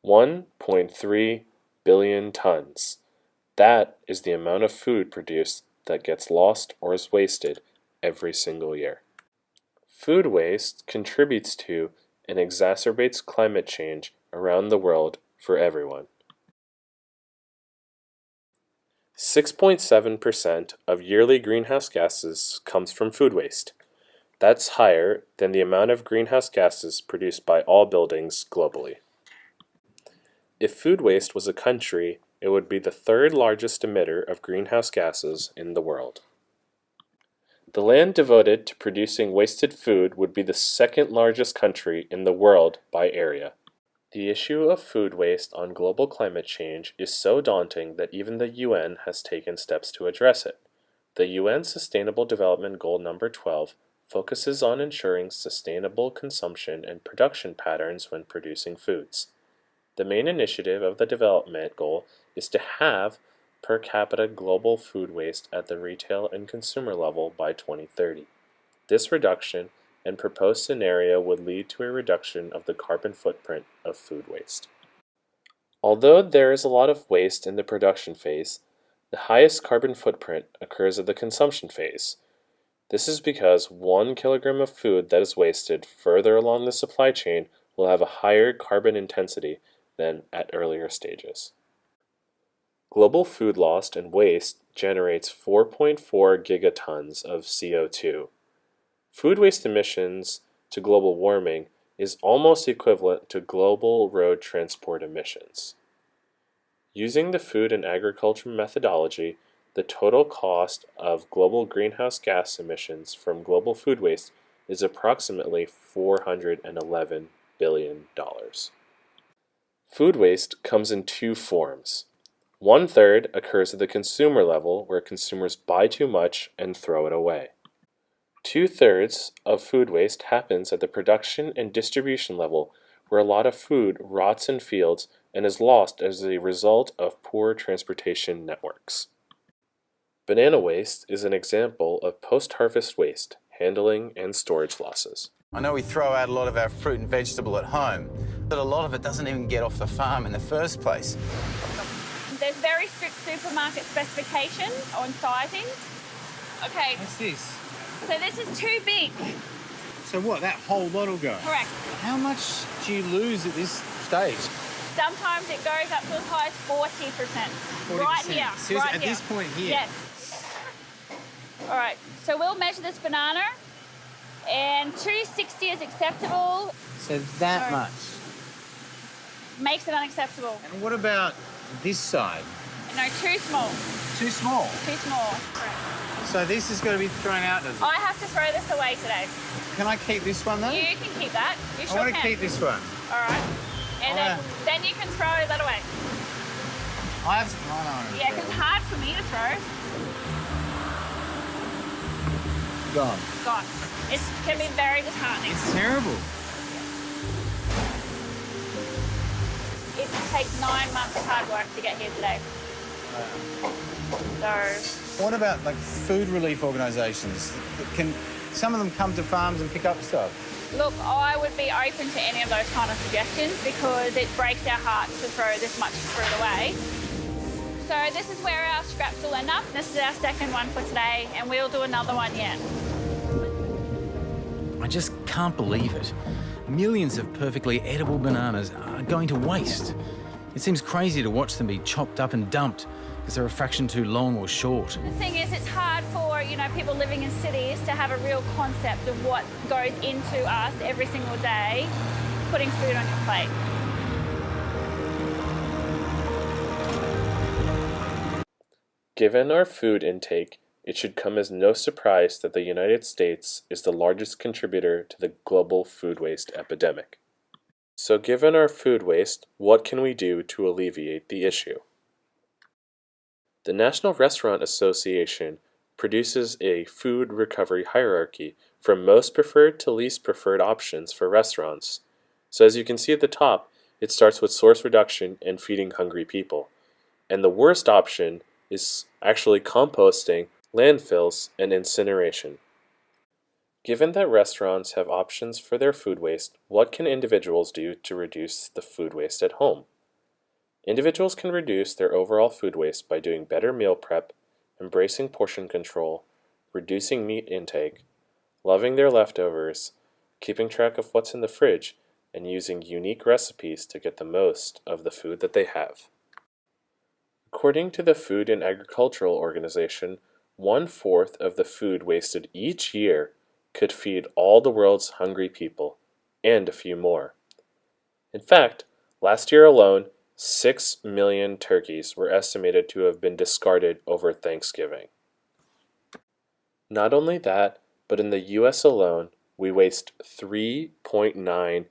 1.3 billion tons. That is the amount of food produced that gets lost or is wasted every single year. Food waste contributes to and exacerbates climate change around the world for everyone. 6.7% of yearly greenhouse gases comes from food waste. That's higher than the amount of greenhouse gases produced by all buildings globally. If food waste was a country, it would be the third largest emitter of greenhouse gases in the world. The land devoted to producing wasted food would be the second largest country in the world by area. The issue of food waste on global climate change is so daunting that even the UN has taken steps to address it. The UN Sustainable Development Goal number 12 focuses on ensuring sustainable consumption and production patterns when producing foods. The main initiative of the development goal is to have per capita global food waste at the retail and consumer level by 2030. This reduction and proposed scenario would lead to a reduction of the carbon footprint of food waste. Although there is a lot of waste in the production phase, the highest carbon footprint occurs at the consumption phase. This is because 1 kilogram of food that is wasted further along the supply chain will have a higher carbon intensity than at earlier stages. Global food loss and waste generates 4.4 gigatons of CO2. Food waste emissions to global warming is almost equivalent to global road transport emissions. Using the food and agriculture methodology, the total cost of global greenhouse gas emissions from global food waste is approximately $411 billion. Food waste comes in two forms. 1/3 occurs at the consumer level, where consumers buy too much and throw it away. 2/3 of food waste happens at the production and distribution level, where a lot of food rots in fields and is lost as a result of poor transportation networks. Banana waste is an example of post-harvest waste, handling, and storage losses. I know we throw out a lot of our fruit and vegetable at home, but a lot of it doesn't even get off the farm in the first place. There's very strict supermarket specifications on sizing. Okay. What's this? So this is too big. So what, that whole lot will go? Correct. How much do you lose at this stage? Sometimes it goes up to as high as 40%. 40%. Right here. Seriously, right at here. this point here? Yes. All right, so we'll measure this banana, and 260 is acceptable. So that Sorry. much. Makes it unacceptable. And what about this side? No, too small. Too small. Too small. Correct. So this is going to be thrown out, does it? I have to throw this away today. Can I keep this one though? You can keep that. You I sure want to can. keep this one. All right. And then you can throw that away. I have. Oh, no. Yeah, because it's hard for me to throw. Gone. Gone. It can be very disheartening. It's terrible. It takes 9 months of hard work to get here today. So, What about like food relief organisations? Can some of them come to farms and pick up stuff? look, I would be open to any of those kind of suggestions because it breaks our hearts to throw this much fruit away. So this is where our scraps will end up. This is our second one for today, and we'll do another one yet. I just can't believe it. Millions of perfectly edible bananas are going to waste. It seems crazy to watch them be chopped up and dumped because they're a fraction too long or short. The thing is, it's hard for, people living in cities to have a real concept of what goes into us every single day, putting food on your plate. Given our food intake, it should come as no surprise that the United States is the largest contributor to the global food waste epidemic. So given our food waste, what can we do to alleviate the issue? The National Restaurant Association produces a food recovery hierarchy from most preferred to least preferred options for restaurants. So as you can see at the top, it starts with source reduction and feeding hungry people. And the worst option is actually composting, landfills, and incineration. Given that restaurants have options for their food waste, what can individuals do to reduce the food waste at home? Individuals can reduce their overall food waste by doing better meal prep, embracing portion control, reducing meat intake, loving their leftovers, keeping track of what's in the fridge, and using unique recipes to get the most of the food that they have. According to the Food and Agricultural Organization, 1/4 of the food wasted each year could feed all the world's hungry people, and a few more. In fact, last year alone, 6 million turkeys were estimated to have been discarded over Thanksgiving. Not only that, but in the US alone, we waste 3.9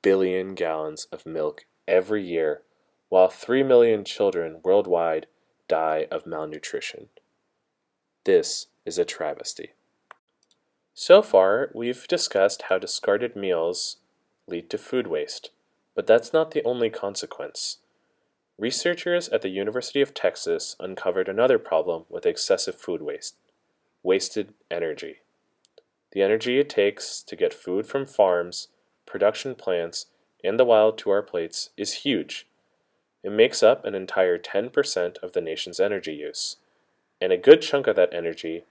billion gallons of milk every year, while 3 million children worldwide die of malnutrition. This is a travesty. So far, we've discussed how discarded meals lead to food waste, but that's not the only consequence. Researchers at the University of Texas uncovered another problem with excessive food waste: wasted energy. The energy it takes to get food from farms, production plants, and the wild to our plates is huge. It makes up an entire 10% of the nation's energy use, and a good chunk of that energy,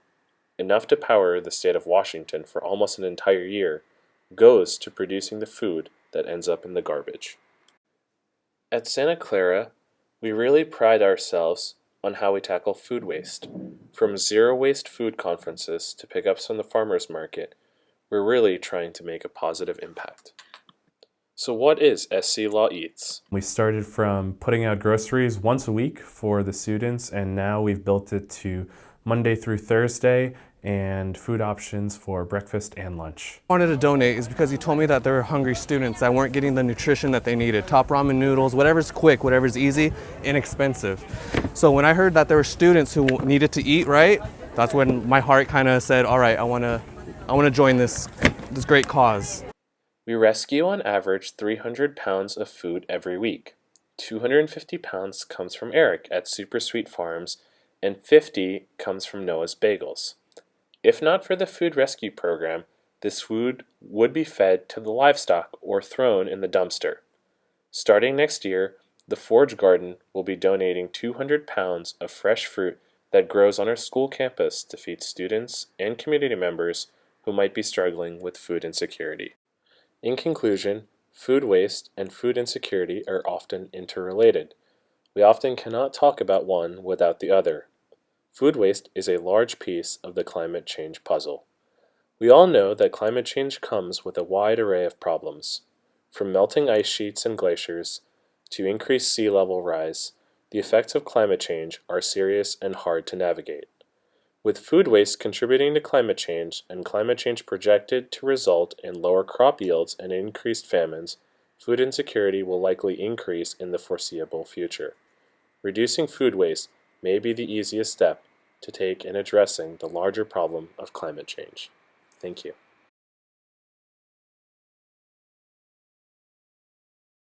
enough to power the state of Washington for almost an entire year, goes to producing the food that ends up in the garbage. At Santa Clara, we really pride ourselves on how we tackle food waste. From zero-waste food conferences to pickups from the farmer's market, we're really trying to make a positive impact. So what is SC Law Eats? We started from putting out groceries once a week for the students, and now we've built it to Monday through Thursday and food options for breakfast and lunch. I wanted to donate is because he told me that there were hungry students that weren't getting the nutrition that they needed. Top ramen noodles, whatever's quick, whatever's easy, inexpensive. So when I heard that there were students who needed to eat right, that's when my heart kind of said, all right, I want to join this great cause. We rescue on average 300 pounds of food every week. 250 pounds comes from Eric at Super Sweet Farms, and 50 comes from Noah's Bagels. If not for the food rescue program, this food would be fed to the livestock or thrown in the dumpster. Starting next year, the Forge Garden will be donating 200 pounds of fresh fruit that grows on our school campus to feed students and community members who might be struggling with food insecurity. In conclusion, food waste and food insecurity are often interrelated. We often cannot talk about one without the other. Food waste is a large piece of the climate change puzzle. We all know that climate change comes with a wide array of problems. From melting ice sheets and glaciers to increased sea level rise, the effects of climate change are serious and hard to navigate. With food waste contributing to climate change and climate change projected to result in lower crop yields and increased famines, food insecurity will likely increase in the foreseeable future. Reducing food waste may be the easiest step to take in addressing the larger problem of climate change. Thank you.